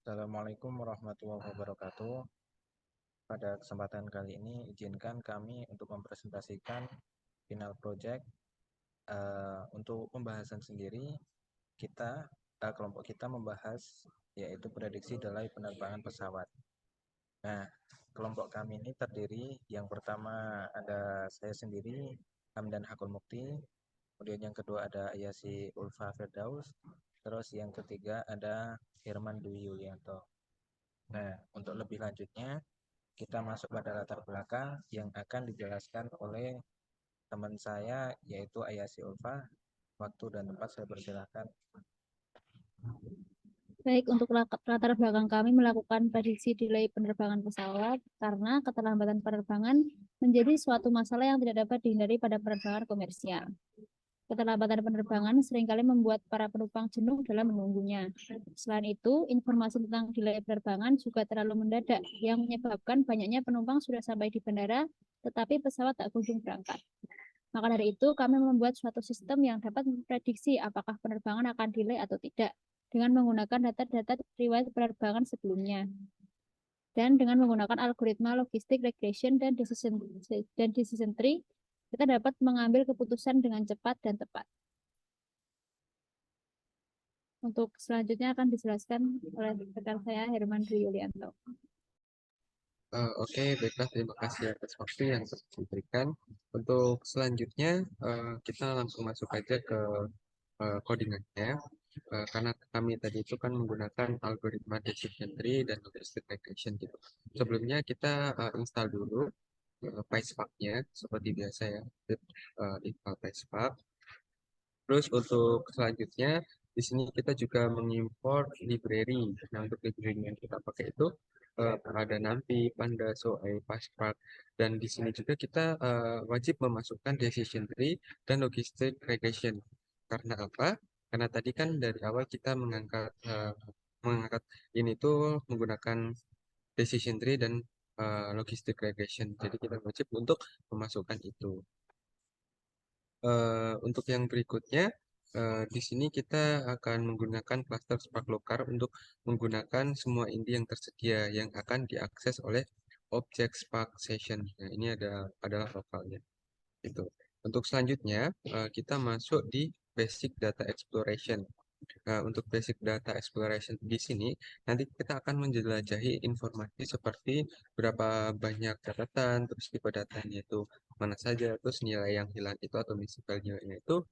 Assalamualaikum warahmatullahi wabarakatuh. Pada kesempatan kali ini, izinkan kami untuk mempresentasikan final project. Untuk pembahasan sendiri, kelompok kita membahas yaitu prediksi delay penerbangan pesawat. Nah, kelompok kami ini terdiri, yang pertama ada saya sendiri, Hamdan Hakul Mukti, kemudian yang kedua ada Ayasi Ulfa Firdaus, terus yang ketiga ada Herman Dwi Yulianto. Nah, untuk lebih lanjutnya, kita masuk pada latar belakang yang akan dijelaskan oleh teman saya, yaitu Ayasi Ulfa. Waktu dan tempat saya persilahkan. Baik, untuk latar belakang kami melakukan prediksi delay penerbangan pesawat karena keterlambatan penerbangan menjadi suatu masalah yang tidak dapat dihindari pada penerbangan komersial. Keterlambatan penerbangan seringkali membuat para penumpang jenuh dalam menunggunya. Selain itu, informasi tentang delay penerbangan juga terlalu mendadak yang menyebabkan banyaknya penumpang sudah sampai di bandara, tetapi pesawat tak kunjung berangkat. Maka dari itu, kami membuat suatu sistem yang dapat memprediksi apakah penerbangan akan delay atau tidak dengan menggunakan data-data riwayat penerbangan sebelumnya. Dan dengan menggunakan algoritma logistik regression dan decision tree, kita dapat mengambil keputusan dengan cepat dan tepat. Untuk selanjutnya akan dijelaskan oleh rekan saya Herman Dwi Yulianto. Oke, baiklah, terima kasih atas waktu yang telah diberikan. Untuk selanjutnya, kita langsung masuk aja ke codingannya. Karena kami tadi itu kan menggunakan algoritma decision tree dan logistic regression gitu. Sebelumnya kita install dulu PySpark-nya seperti biasa ya, install PySpark. Terus untuk selanjutnya di sini kita juga mengimport library. Nah, untuk library yang kita pakai itu ada NumPy, Pandas, OA, PySpark, dan di sini juga kita wajib memasukkan decision tree dan logistic regression. Karena apa? Karena tadi kan dari awal kita mengangkat ini tuh menggunakan decision tree dan logistic regression. Jadi kita wajib untuk memasukkan itu. Untuk yang berikutnya, di sini kita akan menggunakan cluster Spark Local untuk menggunakan semua INDI yang tersedia yang akan diakses oleh objek Spark Session. Nah, ini adalah lokalnya. Itu. Untuk selanjutnya, kita masuk di Basic Data Exploration. Untuk basic data exploration di sini, nanti kita akan menjelajahi informasi seperti berapa banyak catatan, terus tipe datanya itu mana saja, terus nilai yang hilang itu atau missing value-nya itu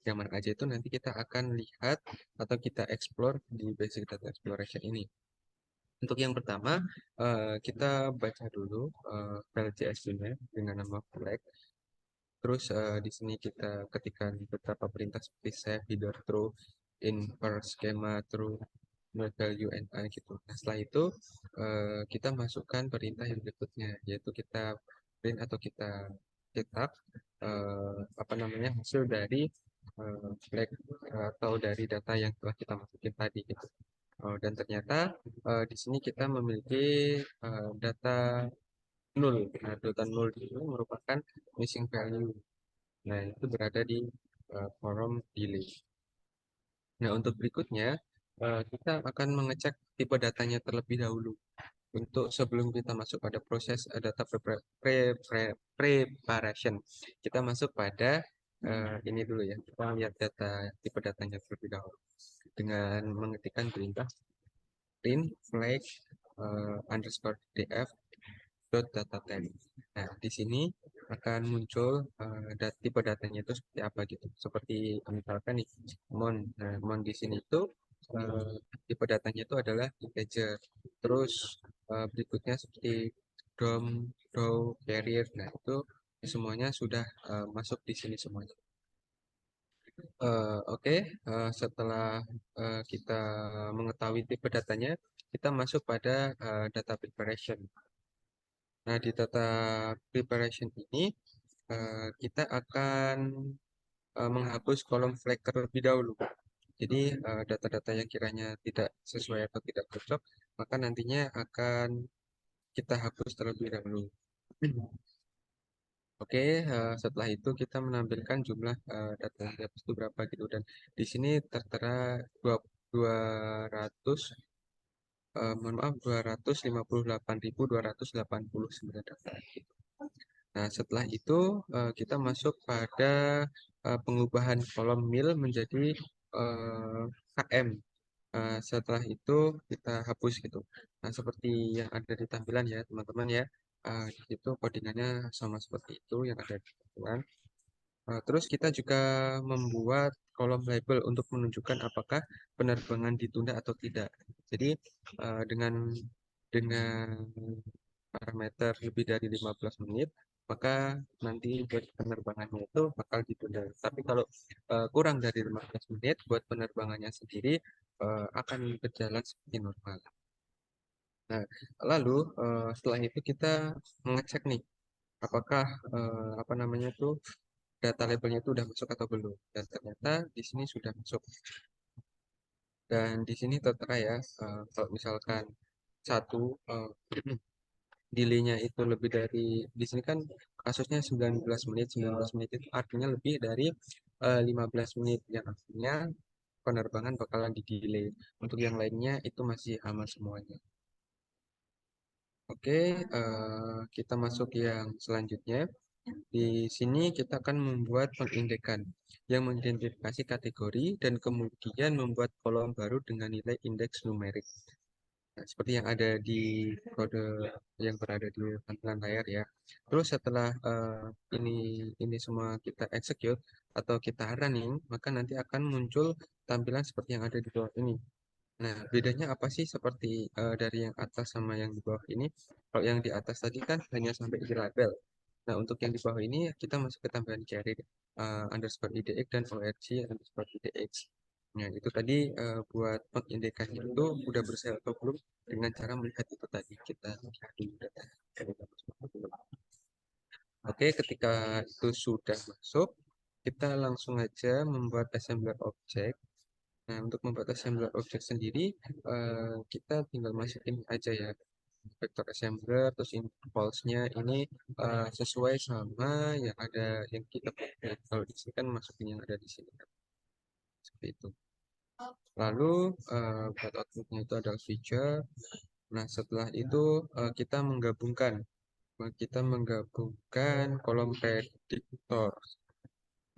yang mana aja itu nanti kita akan lihat atau kita explore di basic data exploration ini. Untuk yang pertama, kita baca dulu file CSV-nya dengan nama flag. Terus di sini kita ketikkan beberapa perintah seperti save, header, through, invert, schema, through, value, and gitu. Nah, setelah itu kita masukkan perintah yang berikutnya, yaitu kita print atau kita cetak apa namanya hasil dari flag atau dari data yang telah kita masukin tadi gitu. Dan ternyata di sini kita memiliki data nol. Nah, data nol itu merupakan missing value. Nah, itu berada di forum delay. Nah, untuk berikutnya, kita akan mengecek tipe datanya terlebih dahulu. Untuk sebelum kita masuk pada proses data preparation, kita masuk pada ini dulu ya. Kita lihat tipe datanya terlebih dahulu dengan mengetikkan perintah print flag underscore df dot data type. Nah, di sini akan muncul tipe datanya itu seperti apa gitu. Seperti misalkan nih, mon. Nah, mon di sini itu tipe datanya itu adalah integer. Terus berikutnya seperti dom, dow, carrier. Nah, itu semuanya sudah masuk di sini semuanya. Oke, setelah kita mengetahui tipe datanya, kita masuk pada data preparation. Nah, di data preparation ini kita akan menghapus kolom flag terlebih dahulu. Jadi data-data yang kiranya tidak sesuai atau tidak cocok, maka nantinya akan kita hapus terlebih dahulu. Oke, setelah itu kita menampilkan jumlah data yang dihapus itu berapa gitu, dan di sini tertera 200 mohon maaf 258.289 daftar. Nah, setelah itu kita masuk pada pengubahan kolom mil menjadi KM. Setelah itu kita hapus gitu. Nah, seperti yang ada di tampilan ya, teman-teman ya. Di situ codingannya sama seperti itu yang ada di tampilan. Terus kita juga membuat kolom label untuk menunjukkan apakah penerbangan ditunda atau tidak. Jadi dengan parameter lebih dari 15 menit, maka nanti buat penerbangannya itu bakal ditunda. Tapi kalau kurang dari 15 menit, buat penerbangannya sendiri akan berjalan seperti normal. Nah, lalu setelah itu kita mengecek nih, apakah apa namanya tuh data labelnya itu udah masuk atau belum. Dan ternyata di sini sudah masuk. Dan di sini tertera ya, kalau misalkan satu delay-nya itu lebih dari, di sini kan kasusnya 19 menit, 19 menit itu artinya lebih dari 15 menit, yang artinya penerbangan bakalan di delay. Untuk yang lainnya itu masih aman semuanya. Oke, kita masuk yang selanjutnya. Di sini kita akan membuat pengindekan yang mengidentifikasi kategori dan kemudian membuat kolom baru dengan nilai indeks numerik. Nah, seperti yang ada di kode yang berada di tampilan layar ya. Terus setelah ini semua kita execute atau kita running, maka nanti akan muncul tampilan seperti yang ada di bawah ini. Nah, bedanya apa sih seperti dari yang atas sama yang di bawah ini? Kalau yang di atas tadi kan hanya sampai di label. Nah, untuk yang di bawah ini kita masuk ke tampilan carrier underscore IDX dan ORG underscore IDX. Nah, itu tadi buat pengindekannya itu udah berhasil atau belum dengan cara melihat itu tadi kita lihat dulu data. Oke, ketika itu sudah masuk, kita langsung aja membuat assembler object. Nah, untuk membuat assembler object sendiri, kita tinggal masukin aja ya vektor assembler, terus impulse-nya ini sesuai sama yang ada yang kita pakai. Kalau di sini kan masukin yang ada di sini kan. Seperti itu. Lalu buat outputnya itu adalah feature. Nah, setelah itu kita menggabungkan kolom prediktor.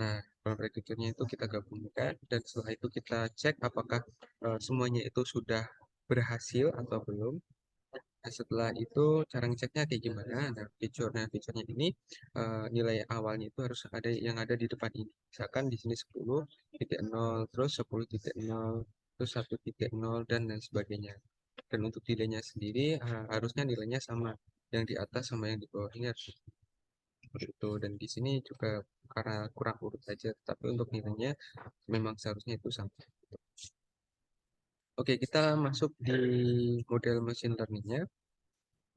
Nah, kolom prediktornya itu kita gabungkan dan setelah itu kita cek apakah semuanya itu sudah berhasil atau belum. Nah, setelah itu cara ngeceknya kayak gimana? Nah, fiturnya ini nilai awalnya itu harus ada yang ada di depan ini. Misalkan di sini 10.0, terus 10.0, terus 1.0 dan lain sebagainya. Dan untuk delaynya sendiri harusnya nilainya sama. Yang di atas sama yang di bawah ini harus seperti itu. Dan di sini juga karena kurang urut saja, tapi untuk nilainya memang seharusnya itu sama. Oke, kita masuk di model machine learning-nya.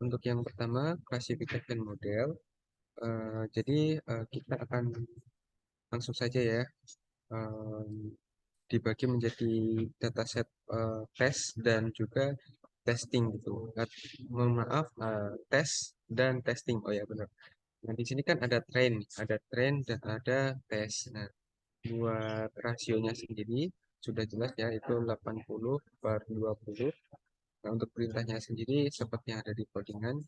Untuk yang pertama, classification model. Jadi kita akan langsung saja ya dibagi menjadi dataset test dan juga testing gitu. Mohon maaf, tes dan testing. Oh ya benar. Nah di sini kan ada train dan ada tes. Nah buat rasionya sendiri sudah jelas ya itu 80/20. Nah, untuk perintahnya sendiri seperti yang ada di codingan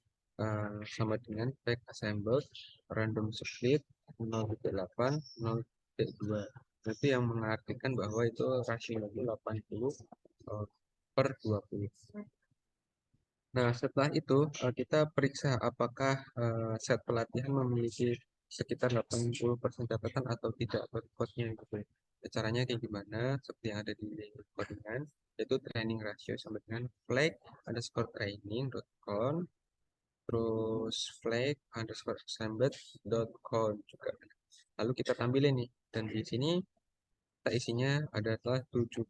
sama dengan pack assembled random split 0,8 0,2. Itu yang mengartikan bahwa itu rasio 80 per 20. Nah, setelah itu kita periksa apakah set pelatihan memiliki sekitar 80% catatan atau tidak outputnya gitu. Caranya kayak gimana? Seperti yang ada di codingan, yaitu training ratio sama dengan flag underscore training.com terus flag underscore assembly.com juga. Lalu kita tampilin nih, dan di sini kita isinya adalah 79%.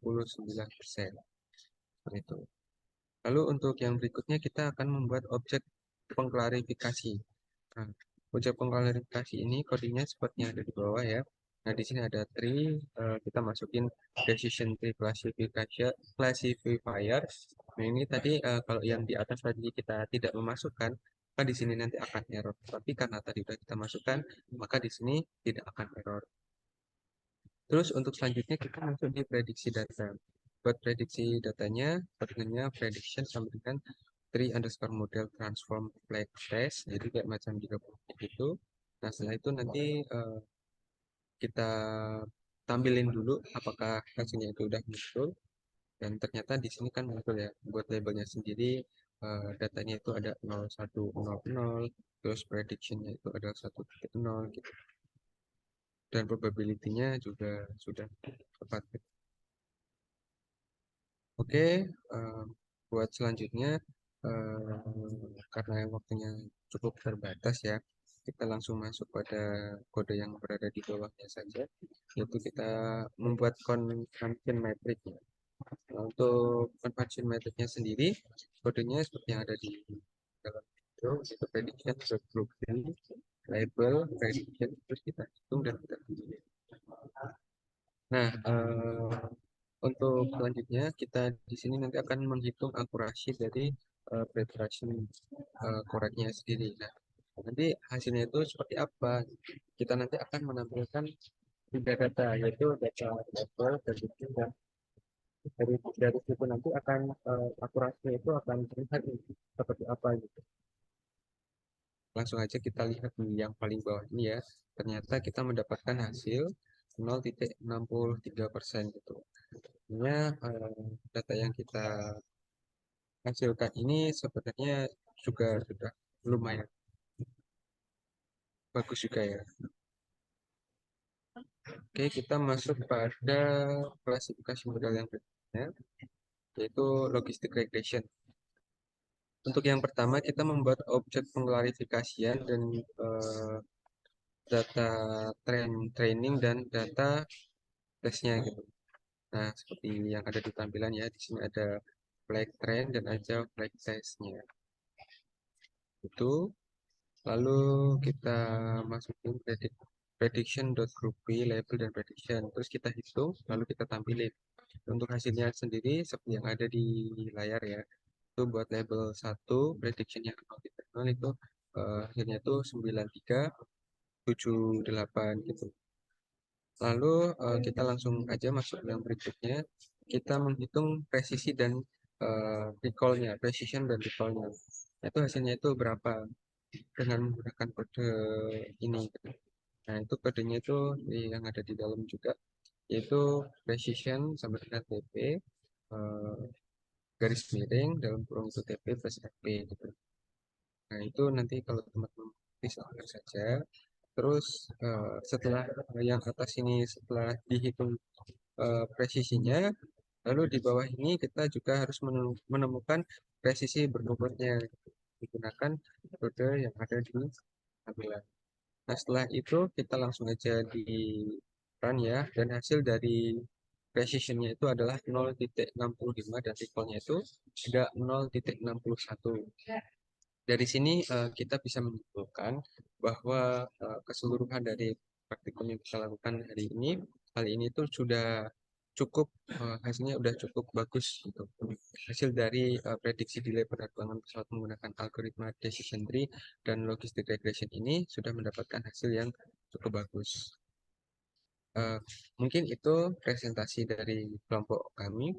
Seperti itu. Lalu untuk yang berikutnya kita akan membuat objek pengklarifikasi. Nah, objek pengklarifikasi ini kodenya seperti yang ada di bawah ya. Nah, di sini ada tree, kita masukin decision tree classifier. Nah, ini tadi kalau yang di atas tadi kita tidak memasukkan, maka di sini nanti akan error. Tapi karena tadi sudah kita masukkan, maka di sini tidak akan error. Terus untuk selanjutnya kita masuk di prediksi data. buat prediksi datanya, kodenya prediction sama dengan 3_model transform flag test, jadi kayak macam 30 gitu. Nah, setelah itu nanti kita tampilin dulu apakah hasilnya itu udah muncul, dan ternyata di sini kan muncul ya, buat labelnya sendiri datanya itu ada 0,100, terus predictionnya itu adalah 1,0 gitu, dan probability-nya juga sudah tepat. Oke, buat selanjutnya karena waktunya cukup terbatas ya, kita langsung masuk pada kode yang berada di bawahnya saja, yaitu kita membuat consumption metric ya. Nah, untuk consumption metricnya sendiri, kodenya seperti yang ada di dalam video, itu prediction, grouping, label, prediction, terus kita hitung dan kita pilih. Nah, untuk selanjutnya kita di sini nanti akan menghitung akurasi dari preparation koreknya sendiri. Nah, nanti hasilnya itu seperti apa? Kita nanti akan menampilkan tiga data, yaitu data level, prediction, dan dari situ nanti akan akurasinya itu akan terlihat seperti apa gitu. Langsung aja kita lihat di yang paling bawah ini ya. Ternyata kita mendapatkan hasil 0,63% gitu. Ini data yang kita hasilkan ini sebenarnya juga sudah lumayan bagus juga ya. Oke, kita masuk pada klasifikasi modal yang berikutnya, yaitu logistic regression. Untuk yang pertama, kita membuat objek pengklarifikasian dan data training dan data testnya gitu. Nah, seperti yang ada di tampilan ya, di sini ada flag train dan ada flag testnya. Itu lalu kita masukin prediction.groupy, label dan prediction. Terus kita hitung, lalu kita tampilin. Untuk hasilnya sendiri seperti yang ada di layar ya. Itu buat label 1, predictionnya 0,0 itu hasilnya itu 9378 gitu. Lalu kita langsung aja masuk yang berikutnya. Kita menghitung presisi dan recall-nya, precision dan recall-nya. Itu hasilnya itu berapa dengan menggunakan kode ini. Nah, itu kodenya itu yang ada di dalam juga, yaitu precision sama dengan TP garis miring dalam kurung itu TP plus FP gitu. Nah, itu nanti kalau teman-teman bisa lihat saja. Terus setelah yang atas ini setelah dihitung presisinya, lalu di bawah ini kita juga harus menemukan presisi berbobotnya menggunakan kode yang ada di tampilan. Nah, setelah itu kita langsung aja di run ya, dan hasil dari precisionnya itu adalah 0,65 dan recall-nya itu ada 0,61. Dari sini kita bisa menyimpulkan bahwa keseluruhan dari praktikum yang kita lakukan hari ini itu sudah cukup hasilnya udah cukup bagus gitu. Hasil dari prediksi delay penerbangan pesawat menggunakan algoritma decision tree dan logistic regression ini sudah mendapatkan hasil yang cukup bagus. Mungkin itu presentasi dari kelompok kami.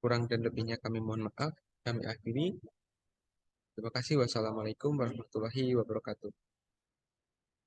Kurang dan lebihnya kami mohon maaf. Kami akhiri. Terima kasih. Wassalamualaikum warahmatullahi wabarakatuh.